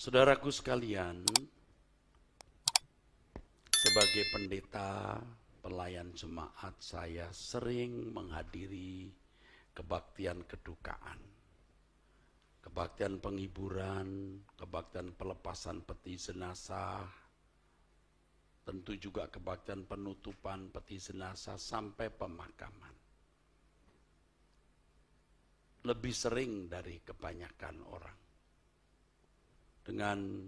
Saudaraku sekalian, sebagai pendeta pelayan jemaat, saya sering menghadiri kebaktian kedukaan, kebaktian penghiburan, kebaktian pelepasan peti jenazah, tentu juga kebaktian penutupan peti jenazah sampai pemakaman. Lebih sering dari kebanyakan orang. Dengan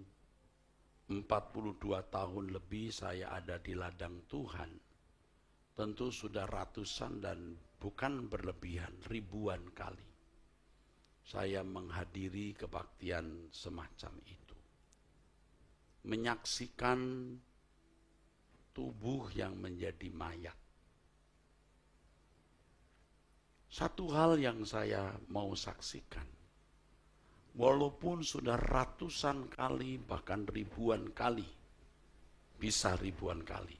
42 tahun lebih saya ada di ladang Tuhan, tentu sudah ratusan dan bukan berlebihan, ribuan kali saya menghadiri kebaktian semacam itu. Menyaksikan tubuh yang menjadi mayat. Satu hal yang saya mau saksikan, walaupun sudah ratusan kali, bahkan ribuan kali, bisa ribuan kali,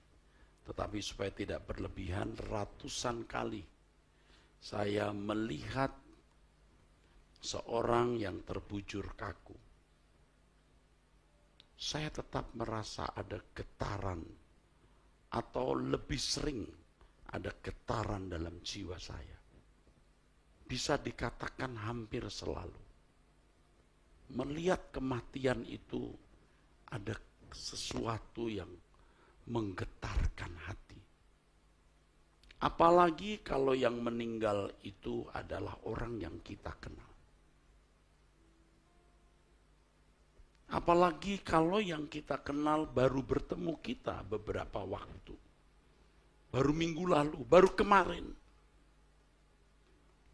tetapi supaya tidak berlebihan, ratusan kali saya melihat seorang yang terbujur kaku. Saya tetap merasa ada getaran, atau lebih sering ada getaran dalam jiwa saya. Bisa dikatakan hampir selalu. Melihat kematian itu ada sesuatu yang menggetarkan hati. Apalagi kalau yang meninggal itu adalah orang yang kita kenal. Apalagi kalau yang kita kenal baru bertemu kita beberapa waktu. Baru minggu lalu, baru kemarin.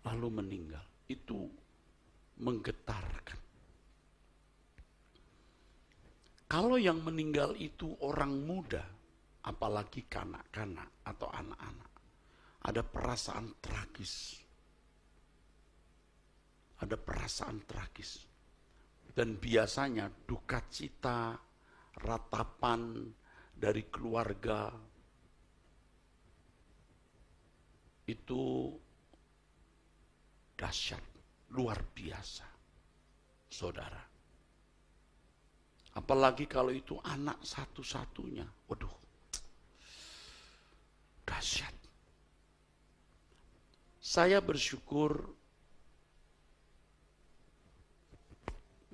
Lalu meninggal. Itu menggetarkan. Kalau yang meninggal itu orang muda, apalagi kanak-kanak atau anak-anak, ada perasaan tragis. Ada perasaan tragis. Dan biasanya duka cita, ratapan dari keluarga itu dahsyat, luar biasa, saudara. Apalagi kalau itu anak satu-satunya, waduh, dahsyat. Saya bersyukur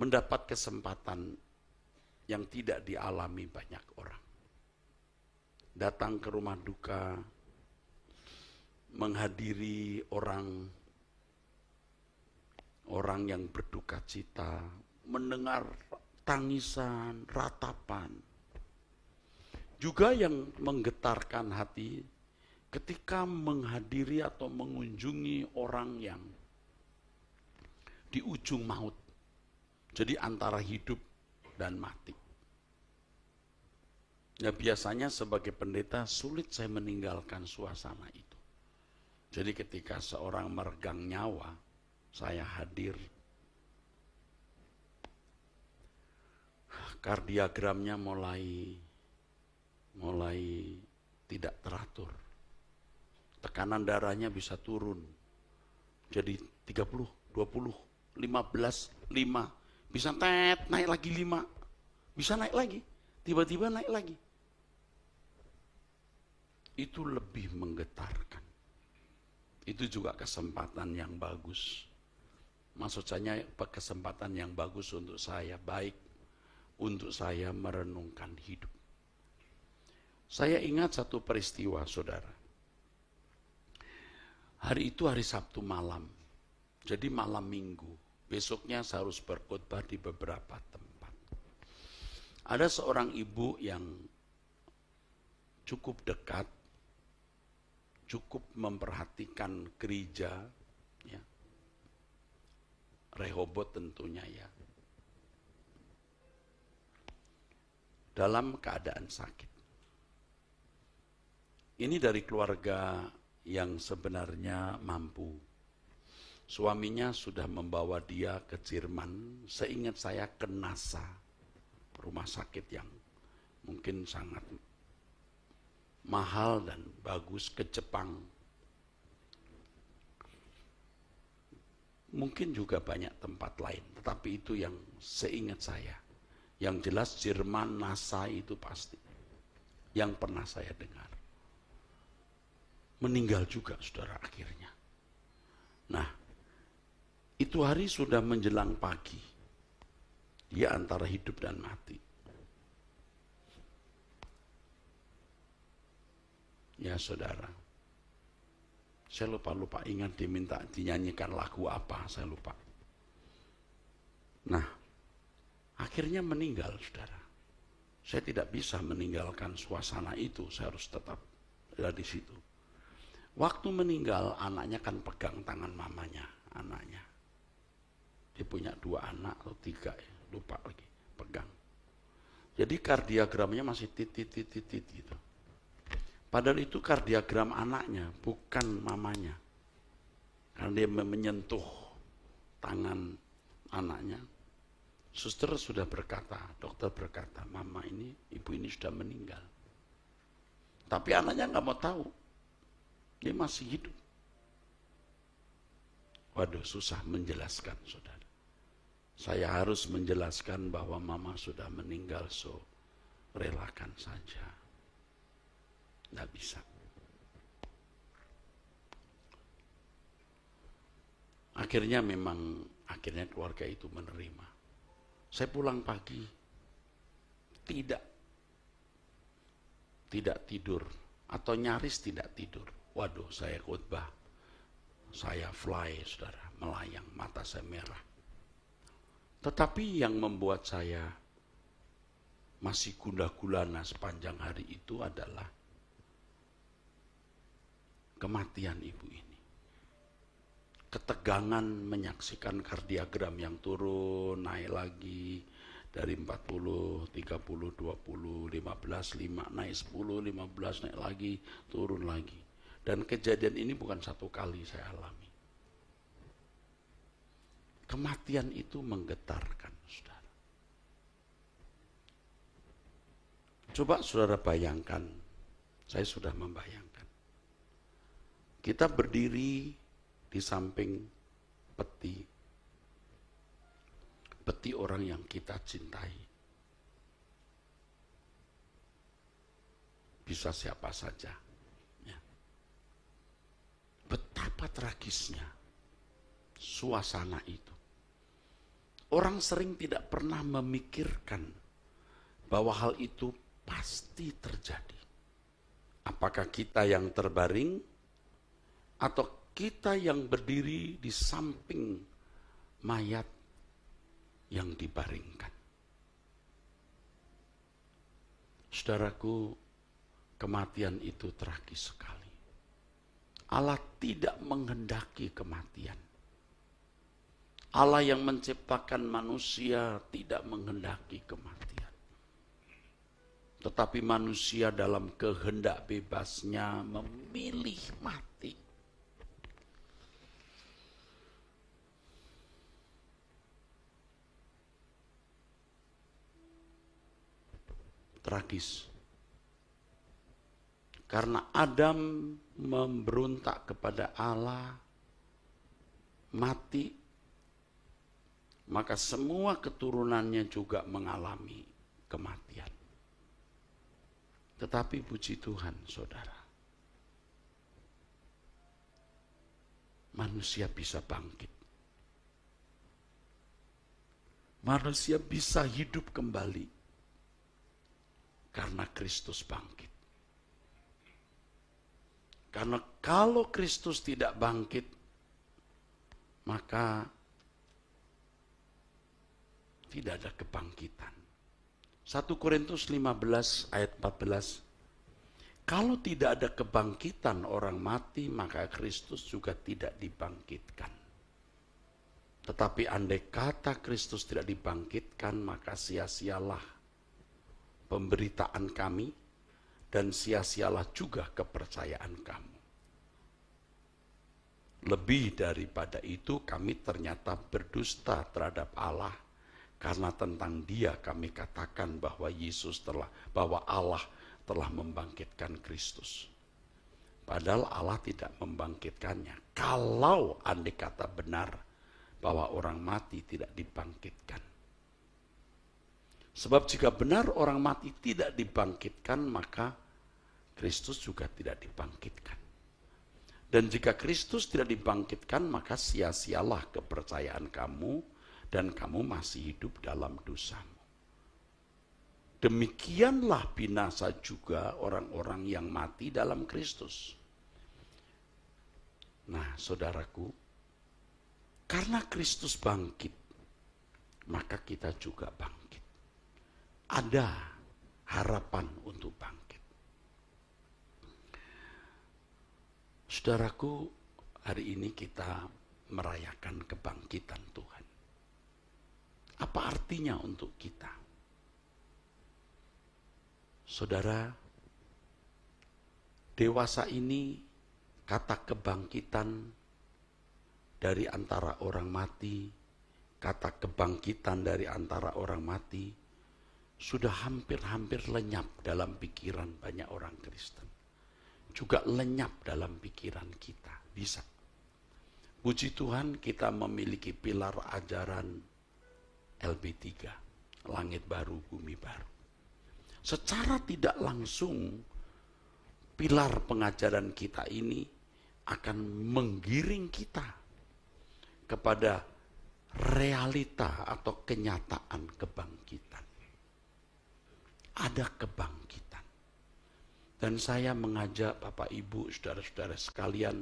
mendapat kesempatan yang tidak dialami banyak orang. Datang ke rumah duka, menghadiri orang yang berduka cita, mendengar tangisan, ratapan. Juga yang menggetarkan hati ketika menghadiri atau mengunjungi orang yang di ujung maut. Jadi antara hidup dan mati. Ya biasanya sebagai pendeta sulit saya meninggalkan suasana itu. Jadi ketika seorang meregang nyawa, saya hadir. Kardiagramnya mulai tidak teratur. Tekanan darahnya bisa turun. Jadi 30, 20, 15, 5. Bisa naik lagi 5. Bisa naik lagi. Tiba-tiba naik lagi. Itu lebih menggetarkan. Itu juga kesempatan yang bagus. Maksud saya kesempatan yang bagus untuk saya, baik untuk saya merenungkan hidup. Saya ingat satu peristiwa, saudara. Hari itu hari Sabtu malam, jadi malam minggu. Besoknya saya harus berkhotbah di beberapa tempat. Ada seorang ibu yang cukup dekat, cukup memperhatikan gereja, ya. Rehobot tentunya ya. Dalam keadaan sakit. Ini dari keluarga yang sebenarnya mampu. Suaminya sudah membawa dia ke Jerman, seingat saya ke NASA, rumah sakit yang mungkin sangat mahal dan bagus, ke Jepang. Mungkin juga banyak tempat lain, tetapi itu yang seingat saya. Yang jelas Jerman, NASA itu pasti. Yang pernah saya dengar. Meninggal juga saudara akhirnya. Nah, itu hari sudah menjelang pagi. Dia antara hidup dan mati. Ya saudara, saya lupa ingat diminta dinyanyikan lagu apa, saya lupa. Nah, akhirnya meninggal saudara. Saya tidak bisa meninggalkan suasana itu, saya harus tetap ada di situ. Waktu meninggal, anaknya kan pegang tangan mamanya, anaknya. Dia punya 2 anak atau 3 ya, lupa lagi, pegang. Jadi kardiagramnya masih titit gitu. Padahal itu kardiagram anaknya, bukan mamanya. Karena dia menyentuh tangan anaknya. Suster sudah berkata, dokter berkata, mama ini, ibu ini sudah meninggal. Tapi anaknya nggak mau tahu. Dia masih hidup. Waduh, susah menjelaskan, saudara. Saya harus menjelaskan bahwa mama sudah meninggal, so relakan saja. Nggak bisa. Akhirnya keluarga itu menerima. Saya pulang pagi, tidak tidur, atau nyaris tidak tidur. Waduh, saya khotbah, saya fly, saudara, melayang, mata saya merah. Tetapi yang membuat saya masih gundah gulana sepanjang hari itu adalah kematian ibu ini. Ketegangan menyaksikan kardiagram yang turun, naik lagi dari 40, 30, 20, 15, 5, naik 10, 15, naik lagi, turun lagi. Dan kejadian ini bukan satu kali saya alami. Kematian itu menggetarkan, saudara. Coba saudara bayangkan, saya sudah membayangkan. Kita berdiri di samping peti orang yang kita cintai. Bisa siapa saja. Ya. Betapa tragisnya suasana itu. Orang sering tidak pernah memikirkan bahwa hal itu pasti terjadi. Apakah kita yang terbaring atau kita yang berdiri di samping mayat yang dibaringkan. Saudaraku, kematian itu tragis sekali. Allah tidak menghendaki kematian. Allah yang menciptakan manusia tidak menghendaki kematian. Tetapi manusia dalam kehendak bebasnya memilih mati. Tragis. Karena Adam memberontak kepada Allah, mati, maka semua keturunannya juga mengalami kematian. Tetapi puji Tuhan, saudara, manusia bisa bangkit. Manusia bisa hidup kembali karena Kristus bangkit. Karena kalau Kristus tidak bangkit, maka tidak ada kebangkitan. 1 Korintus 15 ayat 14. Kalau tidak ada kebangkitan orang mati, maka Kristus juga tidak dibangkitkan. Tetapi andai kata Kristus tidak dibangkitkan, maka sia-sialah pemberitaan kami dan sia-sialah juga kepercayaan kamu. Lebih daripada itu, kami ternyata berdusta terhadap Allah, karena tentang Dia kami katakan bahwa Allah telah membangkitkan Kristus. Padahal Allah tidak membangkitkannya. Kalau andai kata benar bahwa orang mati tidak dibangkitkan. Sebab jika benar orang mati tidak dibangkitkan, maka Kristus juga tidak dibangkitkan. Dan jika Kristus tidak dibangkitkan, maka sia-sialah kepercayaan kamu dan kamu masih hidup dalam dosamu. Demikianlah binasa juga orang-orang yang mati dalam Kristus. Nah, saudaraku, karena Kristus bangkit, maka kita juga bangkit. Ada harapan untuk bangkit. Saudaraku, hari ini kita merayakan kebangkitan Tuhan. Apa artinya untuk kita? Saudara, dewasa ini kata kebangkitan dari antara orang mati, kata kebangkitan dari antara orang mati, sudah hampir-hampir lenyap dalam pikiran banyak orang Kristen. Juga lenyap dalam pikiran kita, bisa. Puji Tuhan kita memiliki pilar ajaran LB3, Langit Baru, Bumi Baru. Secara tidak langsung, pilar pengajaran kita ini akan menggiring kita kepada realita atau kenyataan kebangkitan. Ada kebangkitan. Dan saya mengajak Bapak Ibu, saudara-saudara sekalian,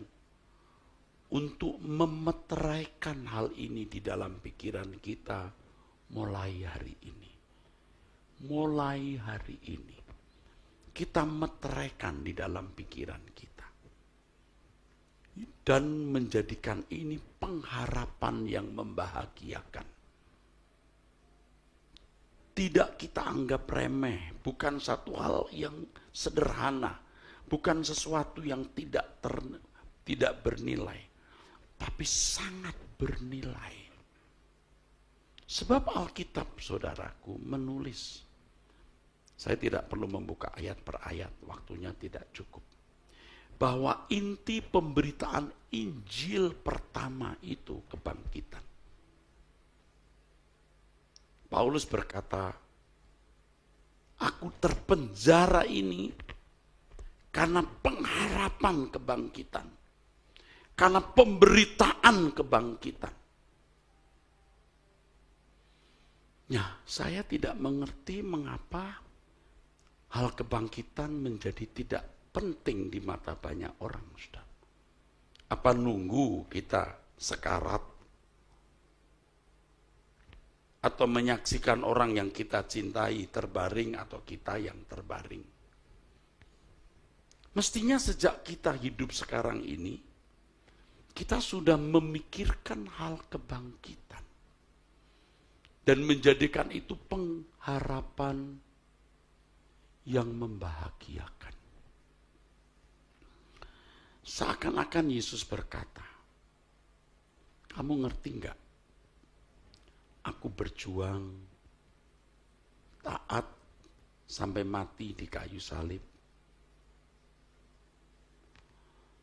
untuk memeteraikan hal ini di dalam pikiran kita mulai hari ini. Mulai hari ini. Kita meteraikan di dalam pikiran kita. Dan menjadikan ini pengharapan yang membahagiakan. Tidak kita anggap remeh, bukan satu hal yang sederhana, bukan sesuatu yang tidak bernilai, tapi sangat bernilai. Sebab Alkitab, saudaraku, menulis. Saya tidak perlu membuka ayat per ayat, waktunya tidak cukup. Bahwa inti pemberitaan Injil pertama itu kebangkitan. Paulus berkata, aku terpenjara ini karena pengharapan kebangkitan. Karena pemberitaan kebangkitan. Ya, saya tidak mengerti mengapa hal kebangkitan menjadi tidak penting di mata banyak orang, saudara. Apa nunggu kita sekarat? Atau menyaksikan orang yang kita cintai terbaring atau kita yang terbaring. Mestinya sejak kita hidup sekarang ini, kita sudah memikirkan hal kebangkitan. Dan menjadikan itu pengharapan yang membahagiakan. Seakan-akan Yesus berkata, kamu ngerti enggak? Aku berjuang, taat, sampai mati di kayu salib.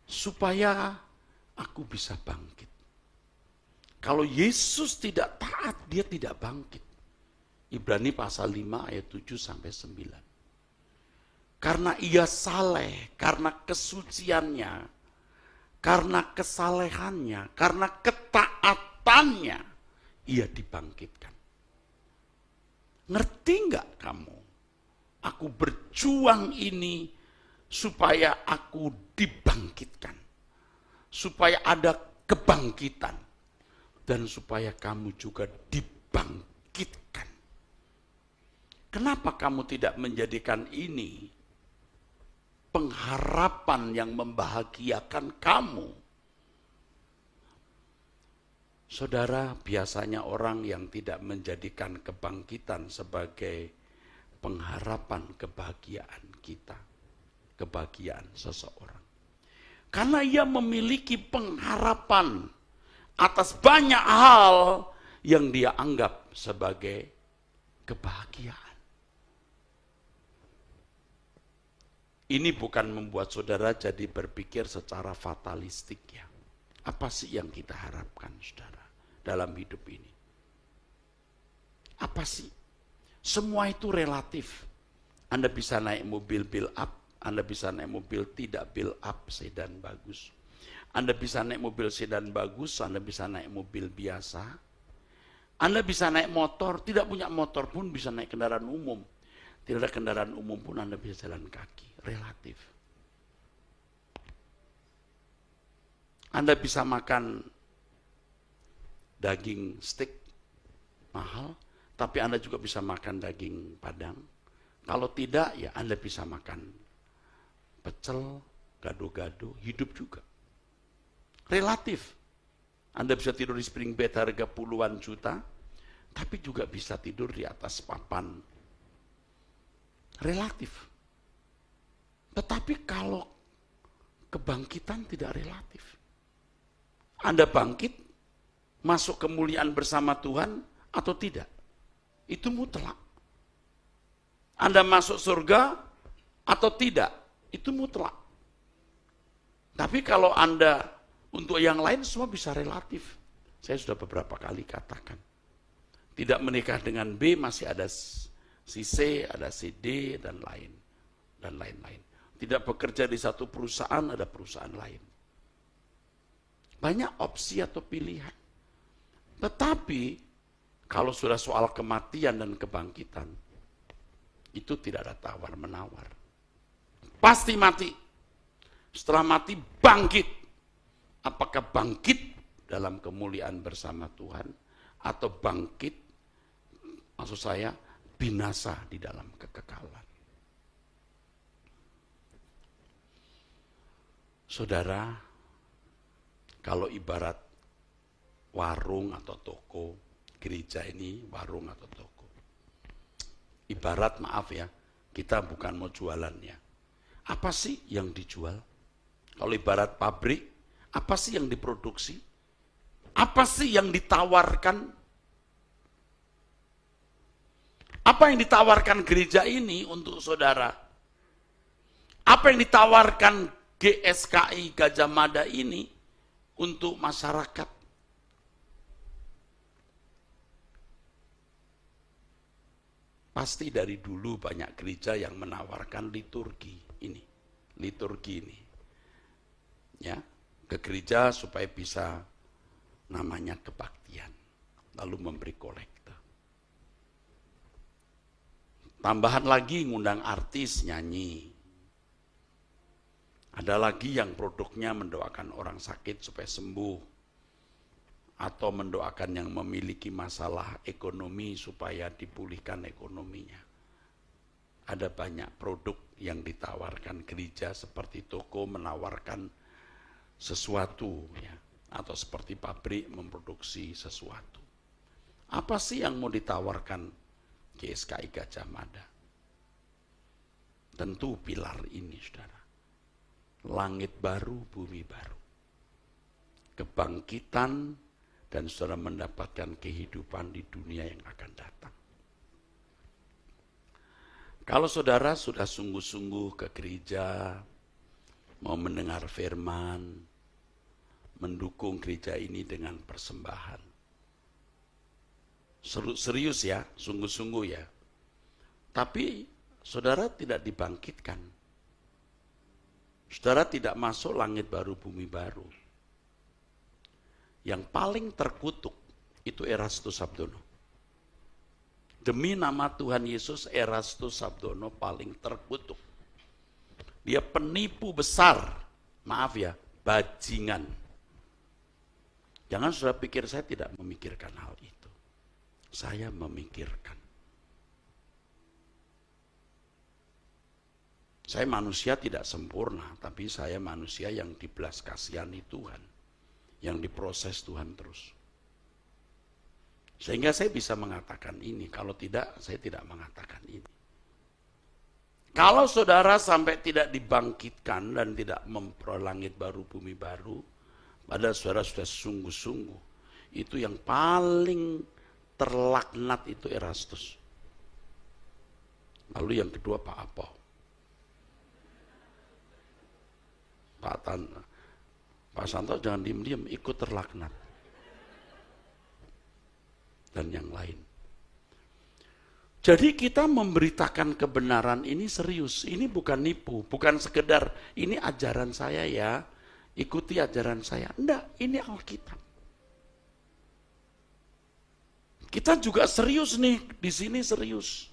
Supaya aku bisa bangkit. Kalau Yesus tidak taat, dia tidak bangkit. Ibrani pasal 5 ayat 7 sampai 9. Karena ia saleh, karena kesuciannya, karena kesalehannya, karena ketaatannya, ia dibangkitkan. Ngerti enggak kamu? Aku berjuang ini supaya aku dibangkitkan. Supaya ada kebangkitan. Dan supaya kamu juga dibangkitkan. Kenapa kamu tidak menjadikan ini pengharapan yang membahagiakan kamu? Saudara, biasanya orang yang tidak menjadikan kebangkitan sebagai pengharapan kebahagiaan kita, kebahagiaan seseorang. Karena ia memiliki pengharapan atas banyak hal yang dia anggap sebagai kebahagiaan. Ini bukan membuat saudara jadi berpikir secara fatalistik ya. Apa sih yang kita harapkan, saudara, dalam hidup ini? Apa sih? Semua itu relatif. Anda bisa naik mobil build up, Anda bisa naik mobil tidak build up, sedan bagus. Anda bisa naik mobil sedan bagus, Anda bisa naik mobil biasa. Anda bisa naik motor, tidak punya motor pun bisa naik kendaraan umum. Tidak ada kendaraan umum pun Anda bisa jalan kaki, relatif. Anda bisa makan daging steak mahal, tapi Anda juga bisa makan daging padang. Kalau tidak, ya Anda bisa makan pecel, gado-gado, hidup juga. Relatif. Anda bisa tidur di spring bed harga puluhan juta, tapi juga bisa tidur di atas papan. Relatif. Tetapi kalau kebangkitan tidak relatif. Anda bangkit, masuk kemuliaan bersama Tuhan atau tidak. Itu mutlak. Anda masuk surga atau tidak, itu mutlak. Tapi kalau Anda untuk yang lain semua bisa relatif. Saya sudah beberapa kali katakan. Tidak menikah dengan B masih ada si C, ada si D, dan lain-lain. Tidak bekerja di satu perusahaan, ada perusahaan lain. Banyak opsi atau pilihan. Tetapi kalau sudah soal kematian dan kebangkitan, itu tidak ada tawar-menawar. Pasti mati. Setelah mati bangkit. Apakah bangkit dalam kemuliaan bersama Tuhan atau bangkit, maksud saya, binasa di dalam kekekalan. Saudara, kalau ibarat warung atau toko, gereja ini warung atau toko. Ibarat, maaf ya, kita bukan mau jualannya. Apa sih yang dijual? Kalau ibarat pabrik, apa sih yang diproduksi? Apa sih yang ditawarkan? Apa yang ditawarkan gereja ini untuk saudara? Apa yang ditawarkan GSKI Gajah Mada ini untuk masyarakat? Pasti dari dulu banyak gereja yang menawarkan liturgi ini. Ya, ke gereja supaya bisa namanya kebaktian, lalu memberi kolekte. Tambahan lagi ngundang artis nyanyi. Ada lagi yang produknya mendoakan orang sakit supaya sembuh, atau mendoakan yang memiliki masalah ekonomi supaya dipulihkan ekonominya. Ada banyak produk yang ditawarkan gereja, seperti toko menawarkan sesuatu, ya, atau seperti pabrik memproduksi sesuatu. Apa sih yang mau ditawarkan GSKI Gajah Mada? Tentu pilar ini, saudara. Langit baru, bumi baru. Kebangkitan, dan saudara mendapatkan kehidupan di dunia yang akan datang. Kalau saudara sudah sungguh-sungguh ke gereja, mau mendengar firman, mendukung gereja ini dengan persembahan. Serius ya, sungguh-sungguh ya. Tapi saudara tidak dibangkitkan. Saudara tidak masuk langit baru, bumi baru. Yang paling terkutuk itu Erastus Sabdono. Demi nama Tuhan Yesus, Erastus Sabdono paling terkutuk. Dia penipu besar, maaf ya, bajingan. Jangan sudah pikir saya tidak memikirkan hal itu. Saya memikirkan. Saya manusia tidak sempurna, tapi saya manusia yang dibelas kasihani Tuhan, yang diproses Tuhan terus. Sehingga saya bisa mengatakan ini, kalau tidak, saya tidak mengatakan ini. Kalau saudara sampai tidak dibangkitkan dan tidak memperoleh langit baru, bumi baru, padahal saudara sudah sungguh-sungguh, itu yang paling terlaknat itu Erastus. Lalu yang kedua Pak Apo. Pak Santo jangan diam-diam, ikut terlaknat. Dan yang lain. Jadi kita memberitakan kebenaran ini serius, ini bukan nipu, bukan sekedar ini ajaran saya ya, ikuti ajaran saya. Enggak, ini Alkitab. Kita juga serius nih, di sini serius.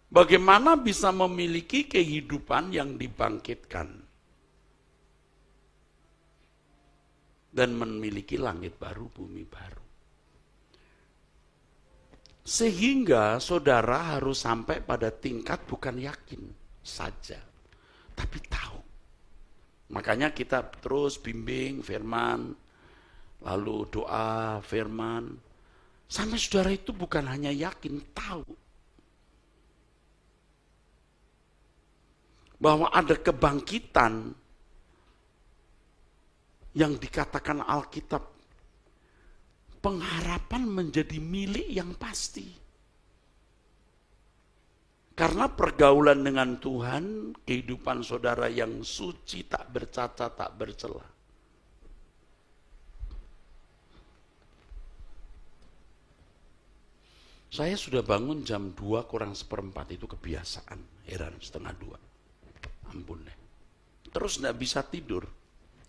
Bagaimana bisa memiliki kehidupan yang dibangkitkan dan memiliki langit baru, bumi baru. Sehingga saudara harus sampai pada tingkat bukan yakin saja, tapi tahu. Makanya kita terus bimbing firman, lalu doa firman, sampai saudara itu bukan hanya yakin, tahu. Bahwa ada kebangkitan yang dikatakan Alkitab, pengharapan menjadi milik yang pasti. Karena pergaulan dengan Tuhan, kehidupan saudara yang suci, tak bercacat, tak bercela. Saya sudah bangun jam 2 kurang seperempat, itu kebiasaan. Heran, setengah 2. Ampun deh. Terus gak bisa tidur.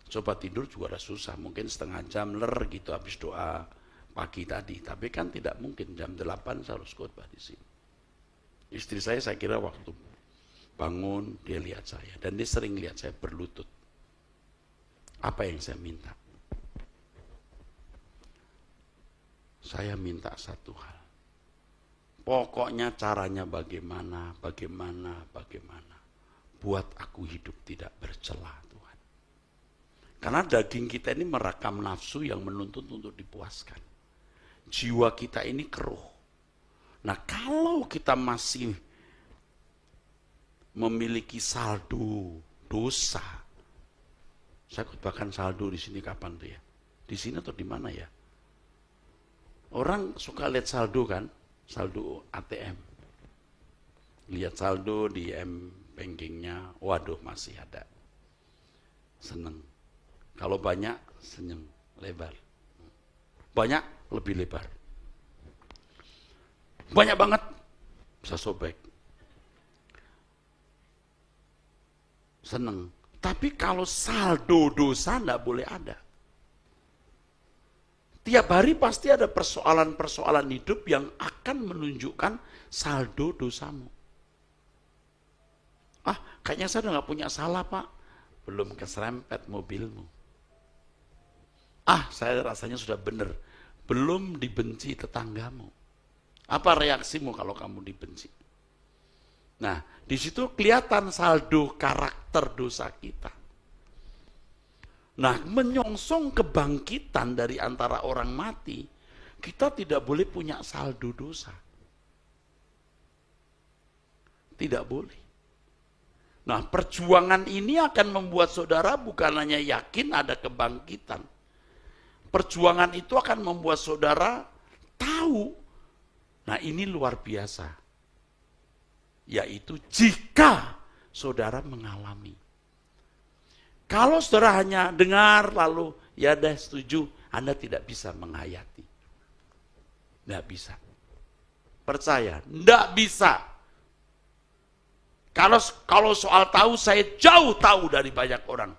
Coba tidur juga udah susah. Mungkin setengah jam gitu habis doa pagi tadi. Tapi kan tidak mungkin. Jam 8 saya harus khotbah di sini. Istri saya kira waktu bangun dia lihat saya. Dan dia sering lihat saya berlutut. Apa yang saya minta? Saya minta satu hal. Pokoknya caranya bagaimana. Buat aku hidup tidak bercela, Tuhan. Karena daging kita ini merakam nafsu yang menuntut untuk dipuaskan. Jiwa kita ini keruh. Nah, kalau kita masih memiliki saldo dosa, saya khotbahkan saldo di sini kapan tuh ya? Di sini atau di mana ya? Orang suka lihat saldo kan? Saldo ATM. Lihat saldo di bankingnya, waduh masih ada. Seneng. Kalau banyak, senyum, lebar. Banyak, lebih lebar. Banyak banget, bisa sobek. Seneng. Tapi kalau saldo dosa enggak boleh ada. Tiap hari pasti ada persoalan-persoalan hidup yang akan menunjukkan saldo dosamu. Kayaknya saya udah gak punya salah, Pak. Belum keserempet mobilmu. Saya rasanya sudah benar. Belum dibenci tetanggamu. Apa reaksimu kalau kamu dibenci? Nah, di situ kelihatan saldo karakter dosa kita. Nah, menyongsong kebangkitan dari antara orang mati, kita tidak boleh punya saldo dosa. Tidak boleh. Nah, perjuangan ini akan membuat saudara bukan hanya yakin ada kebangkitan. Perjuangan itu akan membuat saudara tahu. Nah, ini luar biasa. Yaitu jika saudara mengalami. Kalau saudara hanya dengar lalu ya deh setuju, Anda tidak bisa menghayati. Tidak bisa. Percaya, tidak bisa. Kalau soal tahu, saya jauh tahu dari banyak orang.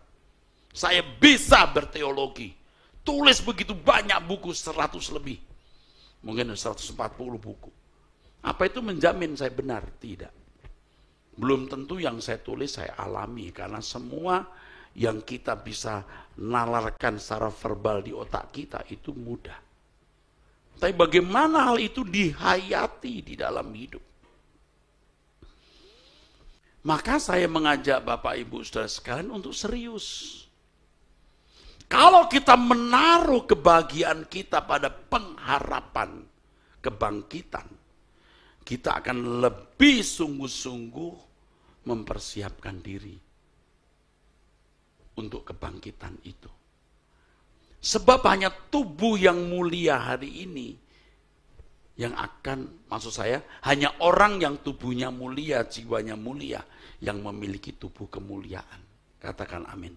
Saya bisa berteologi. Tulis begitu banyak buku, 100 lebih. Mungkin 140 buku. Apa itu menjamin saya benar? Tidak. Belum tentu yang saya tulis saya alami. Karena semua yang kita bisa nalarkan secara verbal di otak kita itu mudah. Tapi bagaimana hal itu dihayati di dalam hidup? Maka saya mengajak Bapak Ibu Saudara sekalian untuk serius. Kalau kita menaruh kebahagiaan kita pada pengharapan kebangkitan, kita akan lebih sungguh-sungguh mempersiapkan diri untuk kebangkitan itu. Sebab hanya tubuh yang mulia hari ini yang akan, maksud saya, hanya orang yang tubuhnya mulia, jiwanya mulia, yang memiliki tubuh kemuliaan. Katakan amin.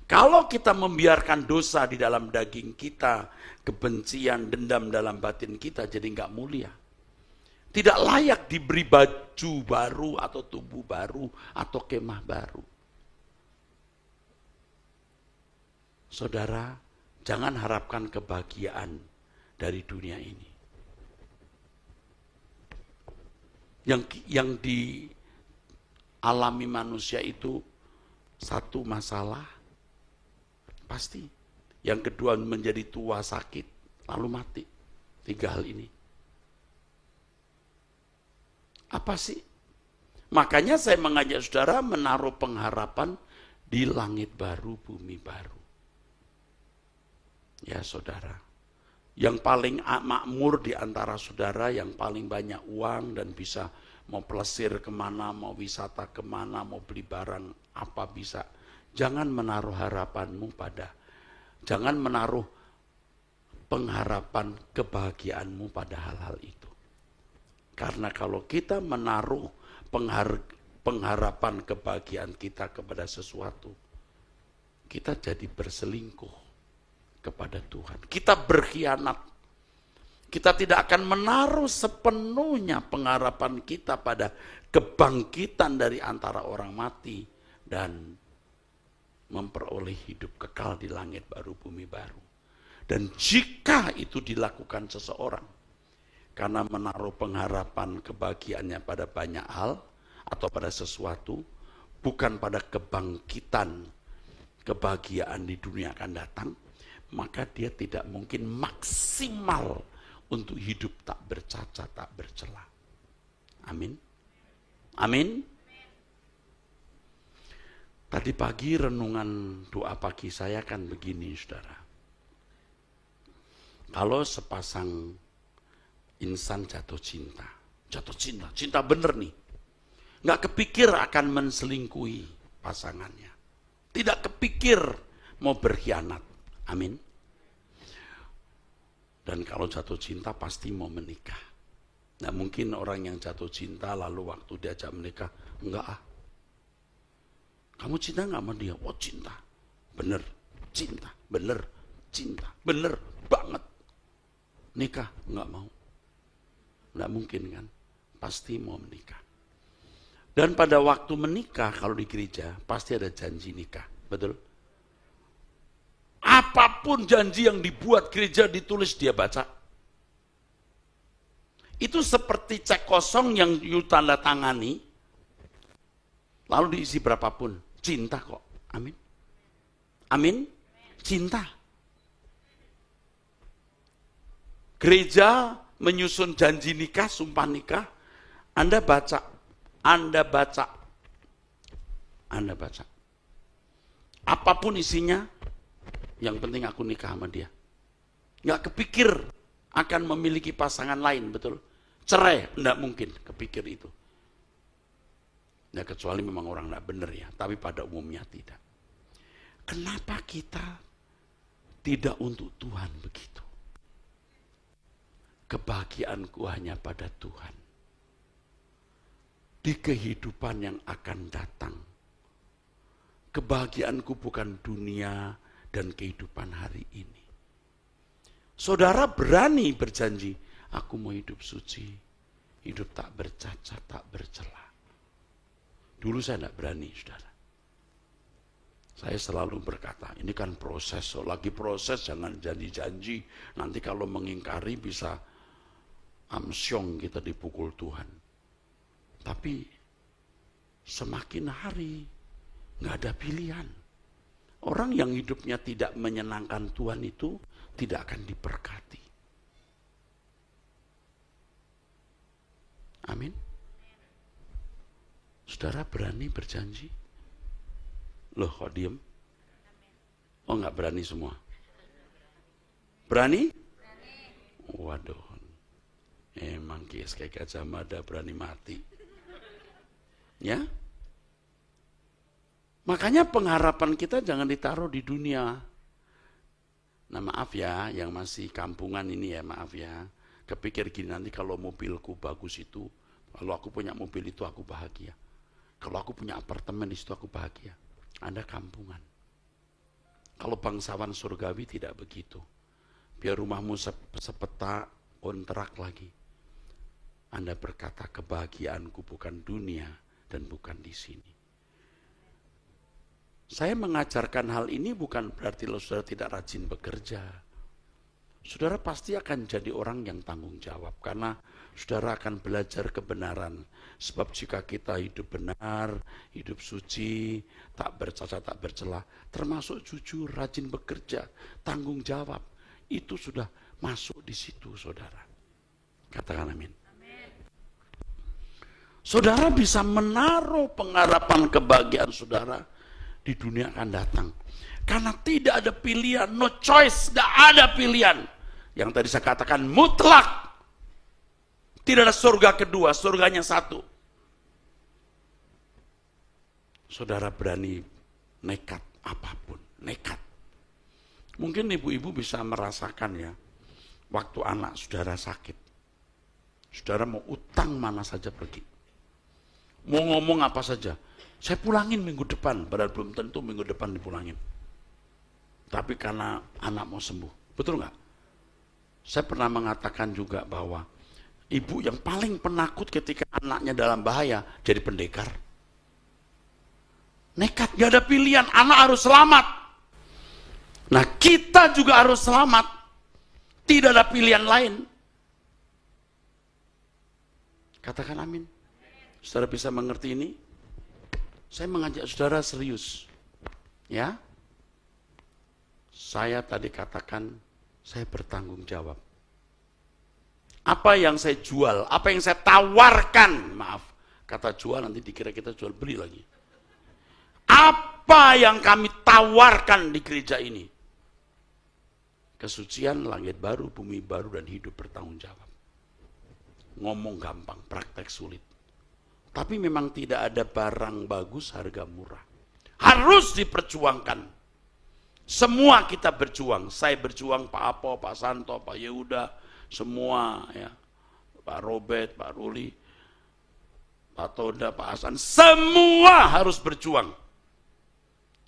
Kalau kita membiarkan dosa di dalam daging kita, kebencian, dendam dalam batin kita, jadi nggak mulia. Tidak layak diberi baju baru atau tubuh baru atau kemah baru. Saudara, jangan harapkan kebahagiaan dari dunia ini. Yang dialami manusia itu satu masalah, pasti. Yang kedua menjadi tua sakit, lalu mati. 3 hal ini. Apa sih? Makanya saya mengajak saudara menaruh pengharapan di langit baru, bumi baru. Ya saudara, yang paling makmur di antara saudara, yang paling banyak uang dan bisa mau plesir kemana, mau wisata kemana, mau beli barang apa bisa. Jangan menaruh harapanmu jangan menaruh pengharapan kebahagiaanmu pada hal-hal itu. Karena kalau kita menaruh pengharapan kebahagiaan kita kepada sesuatu, kita jadi berselingkuh kepada Tuhan. Kita berkhianat. Kita tidak akan menaruh sepenuhnya pengharapan kita pada kebangkitan dari antara orang mati dan memperoleh hidup kekal di langit baru, bumi baru. Dan jika itu dilakukan seseorang karena menaruh pengharapan kebahagiaannya pada banyak hal atau pada sesuatu, bukan pada kebangkitan kebahagiaan di dunia akan datang, maka dia tidak mungkin maksimal untuk hidup tak bercacat, tak bercela. Amin. Amin. Tadi pagi renungan doa pagi saya kan begini, saudara. Kalau sepasang insan jatuh cinta bener nih. Nggak kepikir akan menselingkuhi pasangannya. Tidak kepikir mau berkhianat. Amin. Dan kalau jatuh cinta pasti mau menikah. Nah mungkin orang yang jatuh cinta lalu waktu diajak menikah, enggak ah. Kamu cinta enggak sama dia? Oh cinta. Bener, cinta. Bener, cinta. Bener banget. Nikah, enggak mau. Enggak mungkin kan? Pasti mau menikah. Dan pada waktu menikah kalau di gereja pasti ada janji nikah. Betul? Apapun janji yang dibuat gereja ditulis dia baca. Itu seperti cek kosong yang you tanda tangani, lalu diisi berapapun. Cinta kok. Amin. Amin. Cinta. Gereja menyusun janji nikah, sumpah nikah. Anda baca. Apapun isinya, yang penting aku nikah sama dia. Nggak kepikir akan memiliki pasangan lain, betul? Cerai, enggak mungkin kepikir itu. Ya kecuali memang orang enggak benar ya, tapi pada umumnya tidak. Kenapa kita tidak untuk Tuhan begitu? Kebahagiaanku hanya pada Tuhan. Di kehidupan yang akan datang. Kebahagiaanku bukan dunia dan kehidupan hari ini. Saudara berani berjanji, aku mau hidup suci, hidup tak bercacat, tak bercela. Dulu saya tidak berani, saudara. Saya selalu berkata, ini kan proses, lagi proses, jangan janji-janji. Nanti kalau mengingkari bisa amsyong kita dipukul Tuhan. Tapi semakin hari nggak ada pilihan. Orang yang hidupnya tidak menyenangkan Tuhan itu tidak akan diberkati. Amin. Saudara berani berjanji? Loh kok diem? Oh nggak berani semua? Berani? Waduh. Emang kias kayak Gajah Mada berani mati. Ya? Makanya pengharapan kita jangan ditaruh di dunia. Nah maaf ya, yang masih kampungan ini ya maaf ya. Kepikir gini, nanti kalau mobilku bagus itu, kalau aku punya mobil itu aku bahagia. Kalau aku punya apartemen di situ aku bahagia. Anda kampungan. Kalau bangsawan surgawi tidak begitu. Biar rumahmu sepeta kontrak lagi. Anda berkata kebahagiaanku bukan dunia dan bukan di sini. Saya mengajarkan hal ini bukan berarti saudara tidak rajin bekerja. Saudara pasti akan jadi orang yang tanggung jawab karena saudara akan belajar kebenaran. Sebab jika kita hidup benar, hidup suci, tak bercacat, tak bercela, termasuk jujur, rajin bekerja, tanggung jawab, itu sudah masuk di situ, saudara. Katakan amin. Saudara bisa menaruh pengharapan kebahagiaan saudara di dunia akan datang. Karena tidak ada pilihan, no choice, tidak ada pilihan. Yang tadi saya katakan mutlak. Tidak ada surga kedua, surganya satu. Saudara berani nekat apapun, nekat. Mungkin ibu-ibu bisa merasakan ya, waktu anak saudara sakit. Saudara mau utang mana saja pergi. Mau ngomong apa saja. Saya pulangin minggu depan, padahal belum tentu minggu depan dipulangin. Tapi karena anak mau sembuh. Betul nggak? Saya pernah mengatakan juga bahwa ibu yang paling penakut ketika anaknya dalam bahaya jadi pendekar. Nekat, gak ada pilihan, anak harus selamat. Nah kita juga harus selamat. Tidak ada pilihan lain. Katakan amin. Saudara bisa mengerti ini? Saya mengajak saudara serius. Ya. Saya tadi katakan, saya bertanggung jawab. Apa yang saya jual, apa yang saya tawarkan, maaf, kata jual nanti dikira kita jual beli lagi. Apa yang kami tawarkan di gereja ini? Kesucian, langit baru, bumi baru, dan hidup bertanggung jawab. Ngomong gampang, praktek sulit. Tapi memang tidak ada barang bagus harga murah. Harus diperjuangkan. Semua kita berjuang. Saya berjuang, Pak Apo, Pak Santo, Pak Yehuda, semua ya. Pak Robert, Pak Ruli, Pak Toda, Pak Hasan, semua harus berjuang.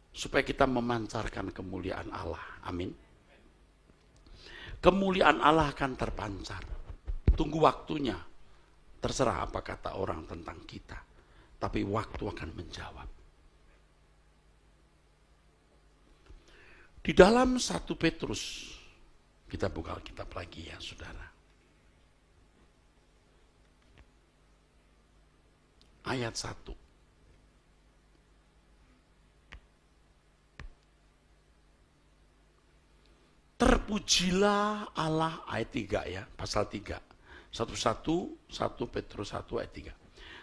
Supaya kita memancarkan kemuliaan Allah. Amin. Kemuliaan Allah akan terpancar. Tunggu waktunya. Terserah apa kata orang tentang kita. Tapi waktu akan menjawab. Di dalam 1 Petrus, kita buka Alkitab lagi ya saudara. Ayat 1. Terpujilah Allah, ayat 3 ya, pasal 3. 1 Petrus 1 ayat 3.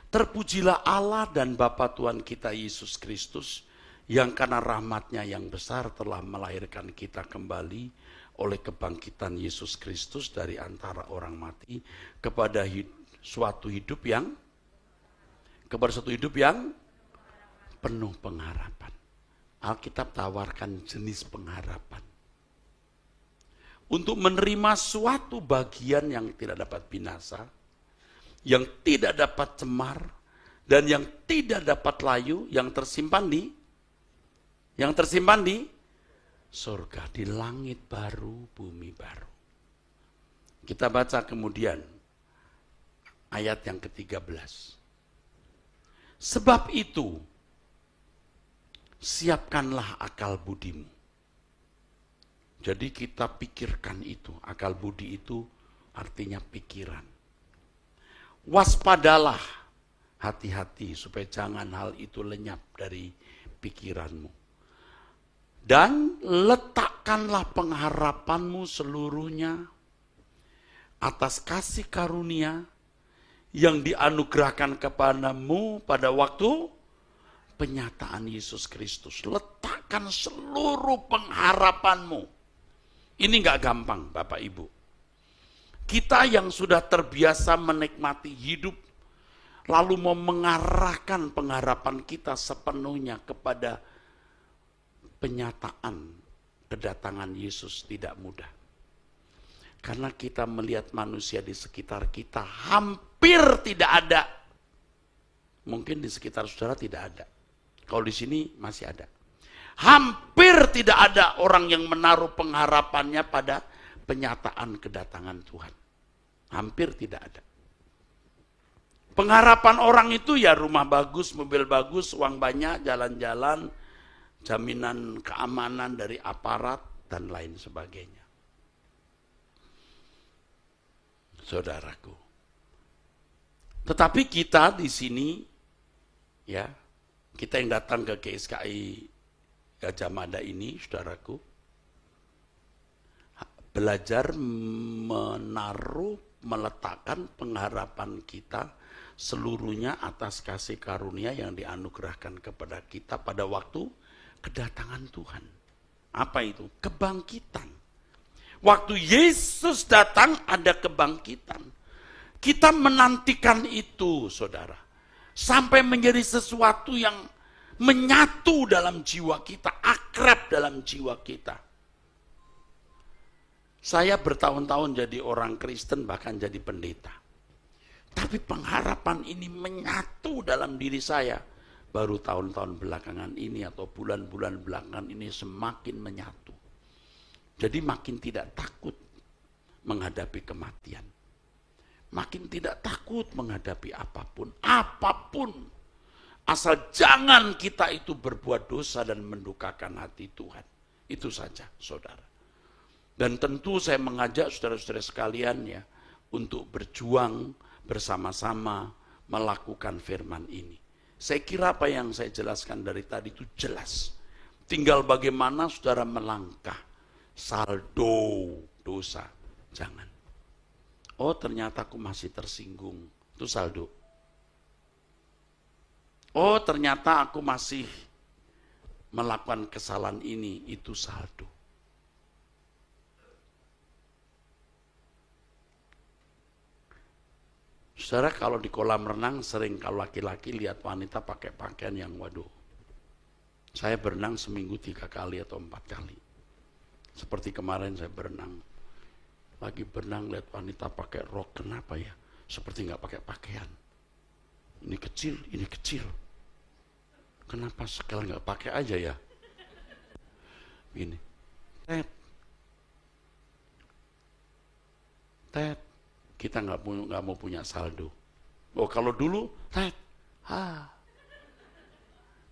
Terpujilah Allah dan Bapa Tuhan kita Yesus Kristus, yang karena rahmatnya yang besar telah melahirkan kita kembali oleh kebangkitan Yesus Kristus dari antara orang mati kepada suatu hidup yang penuh pengharapan. Alkitab tawarkan jenis pengharapan. Untuk menerima suatu bagian yang tidak dapat binasa, yang tidak dapat cemar, dan yang tidak dapat layu, yang tersimpan di surga, di langit baru, bumi baru. Kita baca kemudian ayat yang ke-13. Sebab itu, siapkanlah akal budimu. Jadi kita pikirkan itu, akal budi itu artinya pikiran. Waspadalah, hati-hati supaya jangan hal itu lenyap dari pikiranmu. Dan letakkanlah pengharapanmu seluruhnya atas kasih karunia yang dianugerahkan kepadamu pada waktu penyataan Yesus Kristus. Letakkan seluruh pengharapanmu. Ini gak gampang Bapak Ibu. Kita yang sudah terbiasa menikmati hidup, lalu mau mengarahkan pengharapan kita sepenuhnya kepada penyataan kedatangan Yesus tidak mudah. Karena kita melihat manusia di sekitar kita hampir tidak ada. Mungkin di sekitar saudara tidak ada. Kalau di sini masih ada. Hampir tidak ada orang yang menaruh pengharapannya pada penyataan kedatangan Tuhan. Hampir tidak ada. Pengharapan orang itu ya rumah bagus, mobil bagus, uang banyak, jalan-jalan, jaminan keamanan dari aparat, dan lain sebagainya. Saudaraku. Tetapi kita di sini, ya, kita yang datang ke GSKI Gajah Mada ini, saudaraku, belajar meletakkan pengharapan kita seluruhnya atas kasih karunia yang dianugerahkan kepada kita pada waktu kedatangan Tuhan. Apa itu? Kebangkitan. Waktu Yesus datang ada kebangkitan. Kita menantikan itu, saudara. Sampai menjadi sesuatu yang menyatu dalam jiwa kita, akrab dalam jiwa kita. Saya bertahun-tahun jadi orang Kristen, bahkan jadi pendeta. Tapi pengharapan ini menyatu dalam diri saya. Baru tahun-tahun belakangan ini atau bulan-bulan belakangan ini semakin menyatu. Jadi makin tidak takut menghadapi kematian. Makin tidak takut menghadapi apapun. Apapun. Asal jangan kita itu berbuat dosa dan mendukakan hati Tuhan. Itu saja, saudara. Dan tentu saya mengajak saudara-saudara sekalian ya, untuk berjuang bersama-sama melakukan firman ini. Saya kira apa yang saya jelaskan dari tadi itu jelas. Tinggal bagaimana saudara melangkah. Saldo dosa, jangan. Oh ternyata aku masih tersinggung, itu saldo. Oh ternyata aku masih melakukan kesalahan ini, itu saldo. Saudara kalau di kolam renang sering kalau laki-laki lihat wanita pakai pakaian yang waduh. Saya berenang seminggu 3 kali atau 4 kali. Seperti kemarin saya berenang. Lagi berenang lihat wanita pakai rok, kenapa ya? Seperti nggak pakai pakaian. Ini kecil, ini kecil. Kenapa sekalian nggak pakai aja ya? Gini. Tet. Kita nggak mau punya saldo. Oh kalau dulu,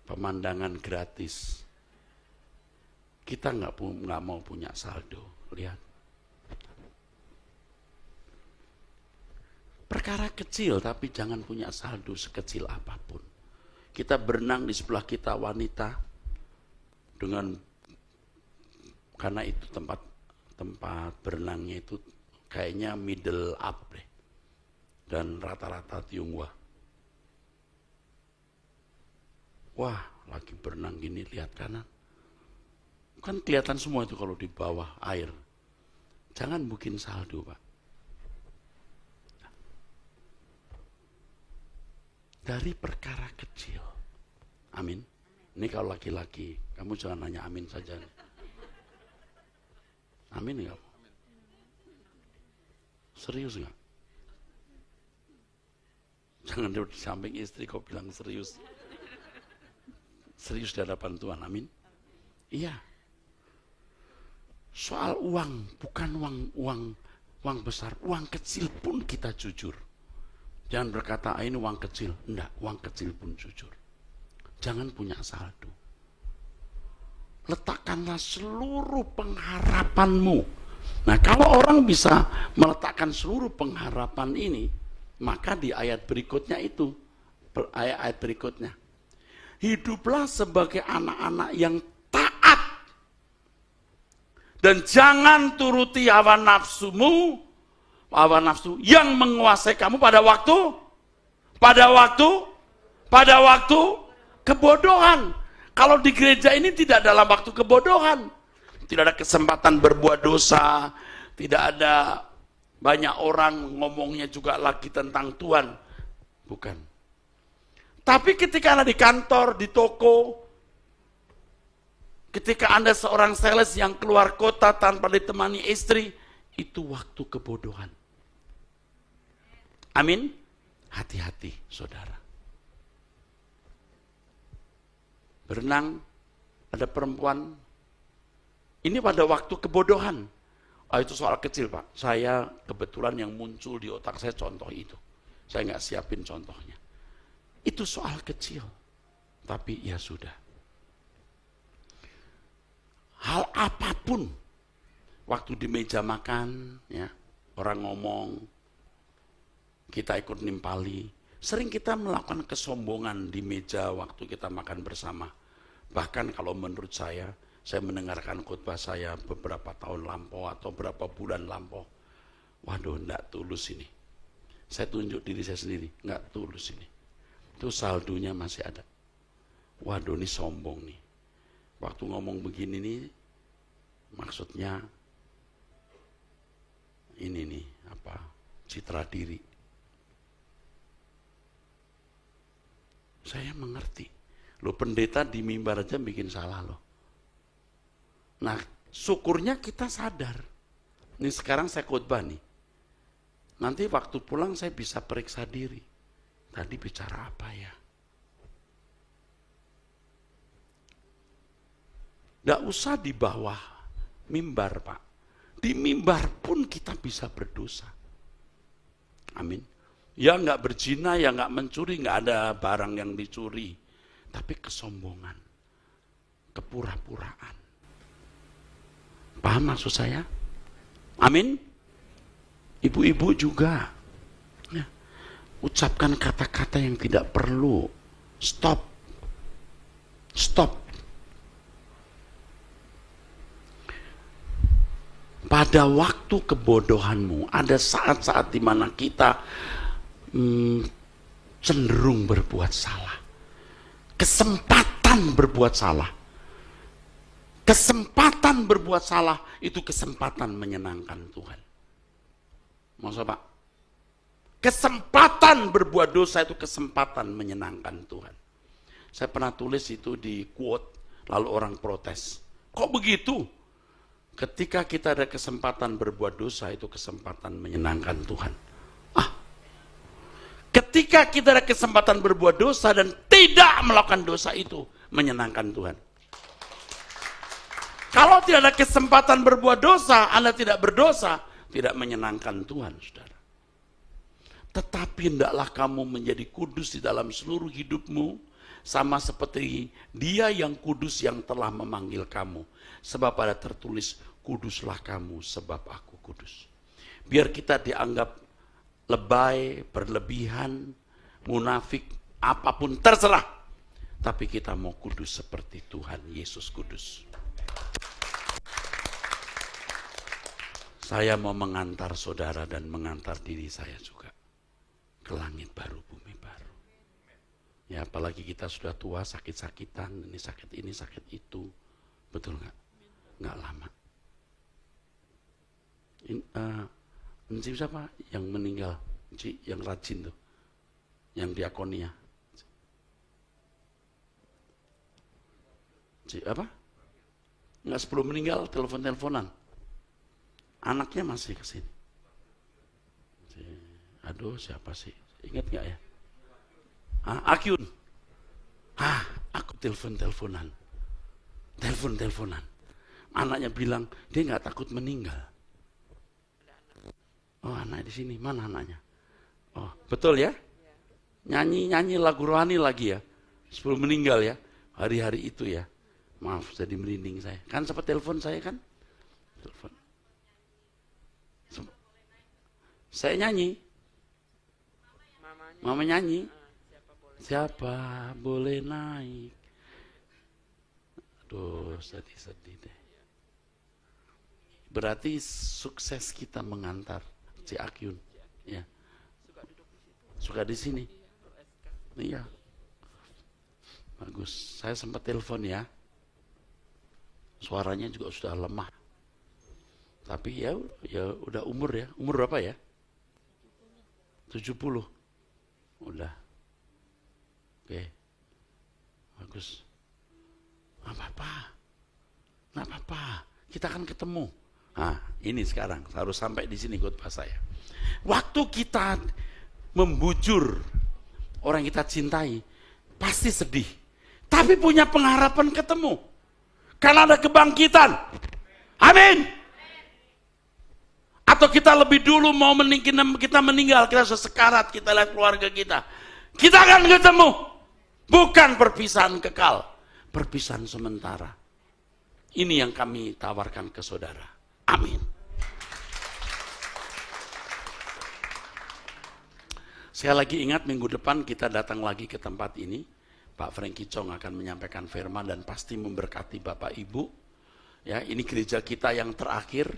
pemandangan gratis. Kita nggak mau punya saldo. Lihat, perkara kecil tapi jangan punya saldo sekecil apapun. Kita berenang di sebelah kita wanita karena itu tempat berenangnya itu kayaknya middle up deh. Dan rata-rata Tionghoa. Wah, lagi berenang gini lihat kanan. Kan kelihatan semua itu kalau di bawah air. Jangan bikin saldo, Pak. Dari perkara kecil. Amin. Ini kalau laki-laki, kamu jangan nanya amin saja. Amin ya. Serius nggak? Jangan di samping istri kau bilang serius. Serius di hadapan Tuhan, amin. Iya. Soal uang, bukan uang besar, uang kecil pun kita jujur. Jangan berkata, ini uang kecil. Enggak, uang kecil pun jujur. Jangan punya saldo. Letakkanlah seluruh pengharapanmu. Nah kalau orang bisa meletakkan seluruh pengharapan ini, maka di ayat berikutnya itu, ayat berikutnya, hiduplah sebagai anak-anak yang taat, dan jangan turuti hawa nafsumu, hawa nafsu yang menguasai kamu pada waktu kebodohan. Kalau di gereja ini tidak dalam waktu kebodohan. Tidak ada kesempatan berbuat dosa, tidak ada banyak orang ngomongnya juga lagi tentang Tuhan. Bukan. Tapi ketika Anda di kantor, di toko, ketika Anda seorang sales yang keluar kota tanpa ditemani istri, itu waktu kebodohan. Amin? Hati-hati, saudara. Berenang, ada perempuan, ini pada waktu kebodohan. Itu soal kecil, Pak. Saya kebetulan yang muncul di otak saya contoh itu. Saya nggak siapin contohnya. Itu soal kecil, tapi ya sudah. Hal apapun, waktu di meja makan, ya, orang ngomong, kita ikut nimpali. Sering kita melakukan kesombongan di meja waktu kita makan bersama. Bahkan kalau menurut saya mendengarkan khotbah saya beberapa tahun lampau atau beberapa bulan lampau. Waduh, enggak tulus ini. Saya tunjuk diri saya sendiri, enggak tulus ini. Itu saldonya masih ada. Waduh, ini sombong nih. Waktu ngomong begini nih, maksudnya ini nih, citra diri. Saya mengerti. Loh, pendeta di mimbar aja bikin salah loh. Nah, syukurnya kita sadar. Ini sekarang saya khotbah nih. Nanti waktu pulang saya bisa periksa diri. Tadi bicara apa ya? Nggak usah di bawah mimbar, Pak. Di mimbar pun kita bisa berdosa. Amin. Ya nggak berzina, ya nggak mencuri, nggak ada barang yang dicuri. Tapi kesombongan, kepura-puraan. Paham maksud saya? Amin. Ibu-ibu juga. Ya. Ucapkan kata-kata yang tidak perlu. Stop. Stop. Pada waktu kebodohanmu, ada saat-saat di mana kita cenderung berbuat salah. Kesempatan berbuat salah. Kesempatan berbuat salah itu kesempatan menyenangkan Tuhan. Maksud Pak? Kesempatan berbuat dosa itu kesempatan menyenangkan Tuhan. Saya pernah tulis itu di quote, lalu orang protes. Kok begitu? Ketika kita ada kesempatan berbuat dosa, itu kesempatan menyenangkan Tuhan. Ketika kita ada kesempatan berbuat dosa dan tidak melakukan dosa itu, menyenangkan Tuhan. Kalau tidak ada kesempatan berbuat dosa, Anda tidak berdosa, tidak menyenangkan Tuhan, saudara. Tetapi hendaklah kamu menjadi kudus di dalam seluruh hidupmu, sama seperti Dia yang kudus yang telah memanggil kamu. Sebab ada tertulis, kuduslah kamu sebab aku kudus. Biar kita dianggap lebay, berlebihan, munafik, apapun terserah. Tapi kita mau kudus seperti Tuhan Yesus kudus. Saya mau mengantar saudara dan mengantar diri saya juga ke langit baru, bumi baru. Ya, apalagi kita sudah tua, sakit-sakitan, ini, sakit itu. Betul nggak? Nggak lama. Encik siapa yang meninggal? Encik yang rajin tuh, yang diakonia. Encik apa? Nggak sebelum meninggal telepon-teleponan. Anaknya masih kesini. Aduh, siapa sih? Ingat nggak ya? Akyun. Aku telepon-teleponan. Anaknya bilang dia nggak takut meninggal. Oh, anak di sini, mana anaknya? Oh, betul ya? Nyanyi lagu rohani lagi ya, sebelum meninggal ya, hari-hari itu ya. Maaf, jadi merinding saya. Kan sempat telepon saya kan? Telepon. Saya nyanyi. Mama nyanyi. Siapa boleh naik? Aduh, sedih deh. Berarti sukses kita mengantar si Akyun, ya. Suka di sini. Iya. Bagus. Saya sempat telepon ya. Suaranya juga sudah lemah. Tapi ya udah umur ya. Umur berapa ya? 70. Udah. Oke. Bagus. Nggak apa-apa. Kita akan ketemu. Nah, ini sekarang harus sampai di sini khotbah saya. Waktu kita membujur orang yang kita cintai, pasti sedih. Tapi punya pengharapan ketemu. Karena ada kebangkitan. Amin. Atau kita lebih dulu mau kita meninggal, kita sesekarat, kita lihat keluarga kita. Kita akan ketemu. Bukan perpisahan kekal, perpisahan sementara. Ini yang kami tawarkan ke saudara. Amin. Saya lagi ingat minggu depan kita datang lagi ke tempat ini. Pak Frankie Chong akan menyampaikan firman dan pasti memberkati Bapak Ibu. Ya, ini gereja kita yang terakhir.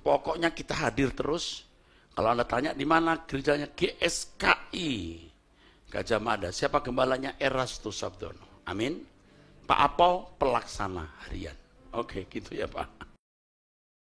Pokoknya kita hadir terus. Kalau Anda tanya di mana gerejanya, GSKI Gajah Mada. Siapa gembalanya? Erastus Sabdono. Amin. Pak Apo pelaksana harian. Oke, gitu ya Pak.